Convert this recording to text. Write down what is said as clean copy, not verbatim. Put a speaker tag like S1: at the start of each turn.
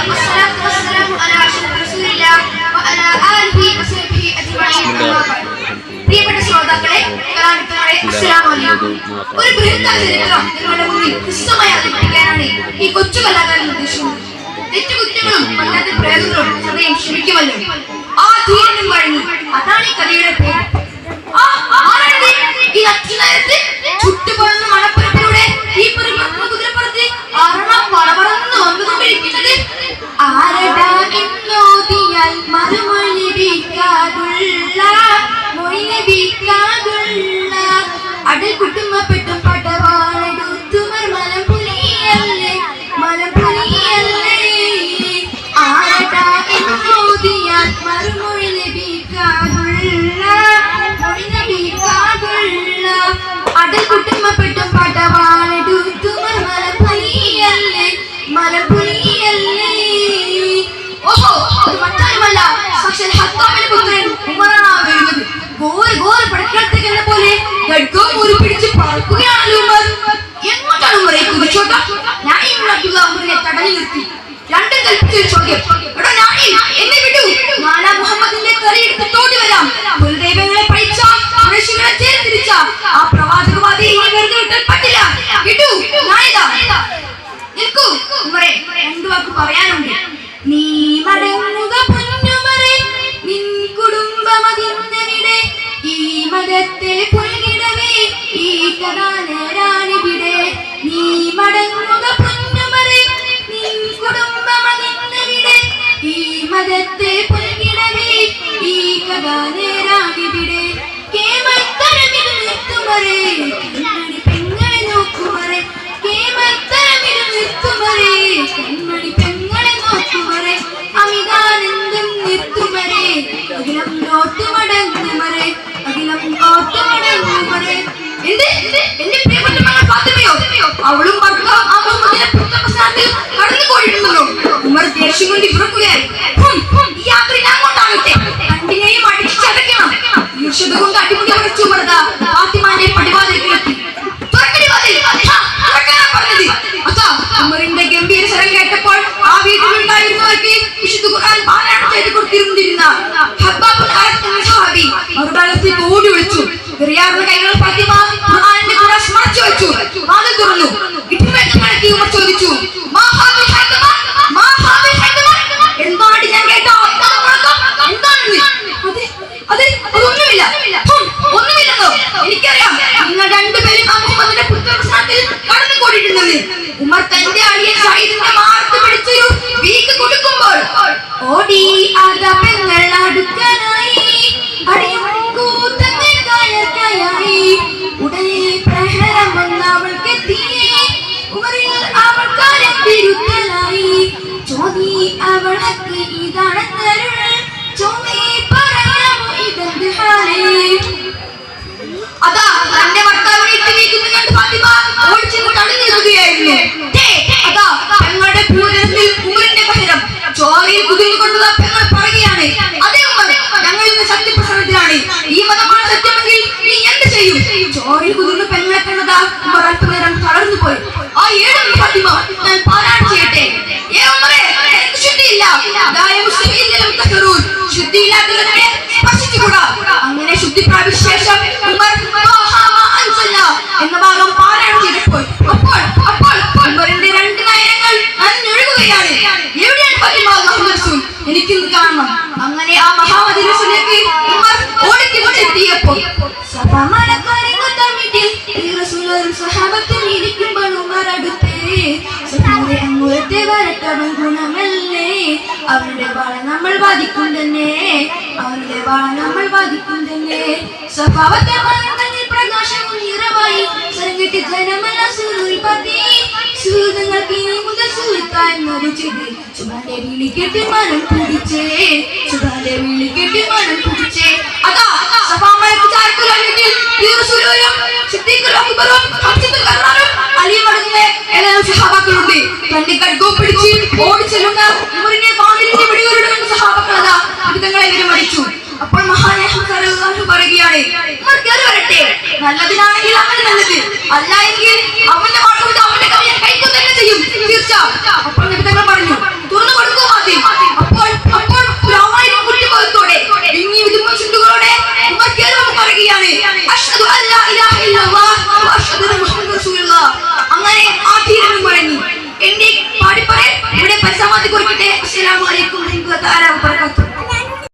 S1: വസ്സലാത്തു വസ്സലാമു അലാ അഷ്റഫി റസൂലില്ലാഹി വഅലാ ആലിഹി വസഹ്ബിഹി അജ്മഈൻ. പ്രിയപ്പെട്ട ശ്രോതാക്കളെ, കലാമിത്രങ്ങളെ, അസ്സലാമു അലൈക്കും. ഒരു ബൃഹത്തായ ചരിത്രം നിങ്ങളുടെ മുന്നിൽ ഹ്രസ്വമായി അവതരിപ്പിക്കാനാണ് ഈ കൊച്ചു കലാകാരൻ ഉദ്ദേശിക്കുന്നത്. തെറ്റുകുറ്റങ്ങളും പറ്റാത്ത പ്രയോഗങ്ങളും സദയം ക്ഷമിക്കുമല്ലോ. ആ ധീരനും വഴങ്ങി, അതാണ് ഈ കഥയുടെ പേര്. ഈ നക്ഷനേരത്ത് ചുട്ടുപറന്ന മണപ്പുറത്തിലൂടെ ഈ കുതിരപ്പുറത്ത് പറന്ന് വന്നുകൊണ്ടിരിക്കുന്നത് ആരടാ എന്നോതിയാൽ മറുമൊഴി ലഭിക്കാതുള്ള മൊഴി ലഭിക്കാതുള്ള അടൽ കുട്ടുമ്പപ്പെട്ടും പടവാളെടുത്തുമർ മലമ്പുലിയല്ലേ മലമ്പുലിയല്ലേ ആരടാ എന്നോതിയാൽ മറുമൊഴി ലഭിക്കാതുള്ള മൊഴി ലഭിക്കാതുള്ള അടൽ കുട്ടുമ്പപ്പെട്ടും പടവാളെടുത്തുമർ മലമ്പുലിയല്ലേ മലമ്പുലിയല്ലേ. ഓഹോ, അത് മറ്റാരുമല്ല, സാക്ഷാൽ ഹത്താമിന്റെ പുത്രൻ ഉമറാണ് വരുന്നത്. ഗോർ പടക്കളത്തേക്ക് എന്നെ പോലെ ഖഡ്ഗവും ഉരുപിടിച്ച് പറക്കുകയാണല്ലോ ഉമർ. എങ്ങോട്ടാണ് ഉമറെ കുതിച്ചോട്ട? നായിം അബ്ദുള്ള ഉമറിനെ തടഞ്ഞു നിർത്തി. രണ്ടും കൽപ്പിച്ചൊരു ചോദ്യം, എടോ നായിം, എന്നെ വിടൂ, നാലാം മുഹമ്മദിന്റെ കറിയെടുത്ത് തോടി വരാം. കുലദൈവങ്ങളെ പഴിച്ച കുറേശികളെ ചേർത്തിരിച്ച ആ പ്രവാചകവാദിയെ ഇനി വെറുതെ വിട്ടാൽ പറ്റില്ല. വിടൂ നായിദാ. നിൽക്കൂ ഉമറെ, രണ്ടു വാക്ക് പറയാനുണ്ട്. നീ മടങ്ങുക പൊന്നുമറെ, നിൻ കുടുംബമതിന്നവിടെ ഈ മതത്തെ പുൽകിടവേ ഈ കഥാനേരാണിവിടെ. നീ മടങ്ങുക പൊന്നുമറെ, നിൻ കുടുംബമതിന്നവിടെ ഈ മതത്തെ പുൽകിടവേ ഈ കഥാനേരാണിവിടെ. കേമത്തരമിൽ നിർത്തുമറെ, കണ്ണടി പെങ്ങളെ നോക്കുമറെ, കേമത്തരമിൽ നിർത്തുമറെ, കണ്ണടി പെങ്ങളെ നോക്കുമറെ, അമിതാനന്ദം നിർത്തുമറെ, അഖിലം നോട്ടുമടങ്ങുമറെ, അഖിലം നോട്ടുമടങ്ങുമറെ. എന്റെ പ്രിയപ്പെട്ട മകൾ ഫാത്തിമയോ? അവളും ഭർത്താവും ആ മുഹമ്മദിനെ പുത്രപ്രസാദത്തിൽ കടന്നു പോയിട്ടുണ്ടല്ലോ. ഉമർ ദേഷ്യം കൊണ്ട് വിറക്കുകയായി. ഈ യാത്ര അങ്ങോട്ടാകട്ടെ, രണ്ടിനെയും അടിച്ചടയ്ക്കണം. ഈർഷ്യത കൊണ്ട് അടിമുടി ഉറച്ചു ഉമർദ ഫാത്തിമാന്റെ പടിവാതിൽക്കിലെത്തി. ഉമറിന്റെ ഗംഭീര സ്വരം കേട്ടപ്പോൾ ആ വീട്ടിലുണ്ടായിരുന്നവർക്ക് വിശുദ്ധ ഖുർആൻ പാരായണം ചെയ്ത് കൊടുത്തിരുന്നിരുന്ന ഹബ്ബാബുൽ അറത്ത് സ്വഹാബി മറുഭാഗത്ത് ഓടി വിളിച്ചു. വെറിയാർന്ന കൈകൾ ഫാത്തിമ ഖുർആനിന്റെ കൂടെ സ്മരിച്ചു വെച്ചു. വാതിൽ തുറന്നു. ഇട്ടുമേറ്റങ്ങളെത്തി ഉമർ ചോദിച്ചു, എന്താണ് ഞാൻ കേട്ട എന്താണെന്ന്? അതൊന്നുമില്ല. ഒന്നുമില്ലെന്നോ? എനിക്കറിയാം, നിങ്ങൾ രണ്ടുപേരും ആ മുഹമ്മദിന്റെ പുത്രപ്രസാദത്തിൽ കടന്നു കൂടിയിട്ടുണ്ടെന്ന്. ഉമർ തന്റെ അടിയെ സൈദിന്റെ മാർത്ത് പിടിച്ചൊരു വീക്ക് കൊടുക്കുമ്പോൾ ഓടി ആദാ പെങ്ങൾ അടുക്കാനായി, അടിയും കൂത്തന്നെ കയർക്കയായി. ഉടനെ പ്രഹരം വന്ന അവൾക്കെത്തി, ഉമറിൽ അവൾ കാലം തിരുത്തലായി. ചോദി അവൾക്ക് ഇതാണെന്നരുൾ, ചോദി പറയാമോ ഇതെന്ത് ഹാലേ. അതാ തന്റെ ഭർത്താവിനെ ഇട്ട് നീക്കുന്നത് കണ്ട് ഫാത്തിമ ഓടിച്ചെന്ന് തടഞ്ഞു നിൽക്കുകയായിരുന്നു. അതാ പെങ്ങളുടെ ഭൂതലത്തിൽ ഉമറിന്റെ പകരം ചോരയിൽ കുതിർന്നുകൊണ്ടുള്ള പെങ്ങൾ പറയുകയാണ്, അതേ ഉമർ, ഞങ്ങൾ ഇന്ന് സത്യപ്രസംഗത്തിലാണ്. ഈ മതമാണ് സത്യമെങ്കിൽ നീ എന്ത് ചെയ്യും? ചോരയിൽ കുതിർന്ന് പെങ്ങളെ കണ്ടതാ ഉമർ അല്പനേരം തളർന്നു പോയി. ആ ഏഴ് ഫാത്തിമ, ഞാൻ പാരായണം ചെയ്യട്ടെ. ഏ ഉമറെ, എനിക്ക് ശുദ്ധിയില്ല. ശുദ്ധിയില്ലാത്തവരെ സ്പർശിച്ചുകൂടാ. അങ്ങനെ ശുദ്ധി പ്രാപിച്ച ശേഷം ഉമർ എന്ന ഭാഗം പാരായണം ചെയ്തപ്പോൾ ഉമറിന്റെ രണ്ട് നയനങ്ങൾ നനഞ്ഞൊഴുകുകയാണ്. എവിടെയാണ് ഫാത്തിമ മുഹമ്മദ് റസൂൽ? എനിക്കിന്ന് കാണണം. അങ്ങനെ ആ മഹാമതിലേക്ക് ഉമർ ഓടിക്കെത്തിയപ്പോൾ ഇരിക്കുമ്പോൾ ഉമർ അടുത്തേ അങ്ങോട്ടേ വരട്ടവൻ ഗുണമല്ലേ, അവരുടെ വാള നമ്മൾ ബാധിക്കും തന്നെ, അവരുടെ വാള നമ്മൾ ബാധിക്കും തന്നെ. സ്വഭാവത്തെ പ്രകാശവും നിറമായി സർവ്വത്തെ ജനമല്ല സുരുൾപതി സുഹൃതങ്ങൾക്ക് ഇനി മുതൽ സുഹൃത്തായെന്നൊരു ചെയ്ത് സുഖാന്റെ വിളിക്കെട്ടി മനം പിടിച്ചേ, സുഖാന്റെ വിളിക്കെട്ടി മനം പിടിച്ചേ. അതാ സഭാമഴക്ക് ചാരക്കുലത്തിൽ സഹാബാക്കളുണ്ട്. തന്റെ ഖഡ്ഗവും പിടിച്ച് ഓടിച്ചെല്ലുന്ന ഉമറിനെ വാതിലിന്റെ വെടികളുടെ സഹാബാക്കളതാ വിധങ്ങളെ വിരമടിച്ചു. അപ്പോൾ മഹാനായ പറയുകയാണ്, ഉമർ കയറി വരട്ടെ, നല്ലതിനാണെങ്കിൽ അവന് നല്ലത്, അല്ല എങ്കിൽ അവന്റെ വാക്കുകൊണ്ട് അവന്റെ കവിയെ കൈക്കൊണ്ടു തന്നെ ചെയ്യും തീർച്ച. അപ്പോൾ നിബിധങ്ങൾ പറഞ്ഞു, തുറന്നു കൊടുക്കും അല്ലാഹ്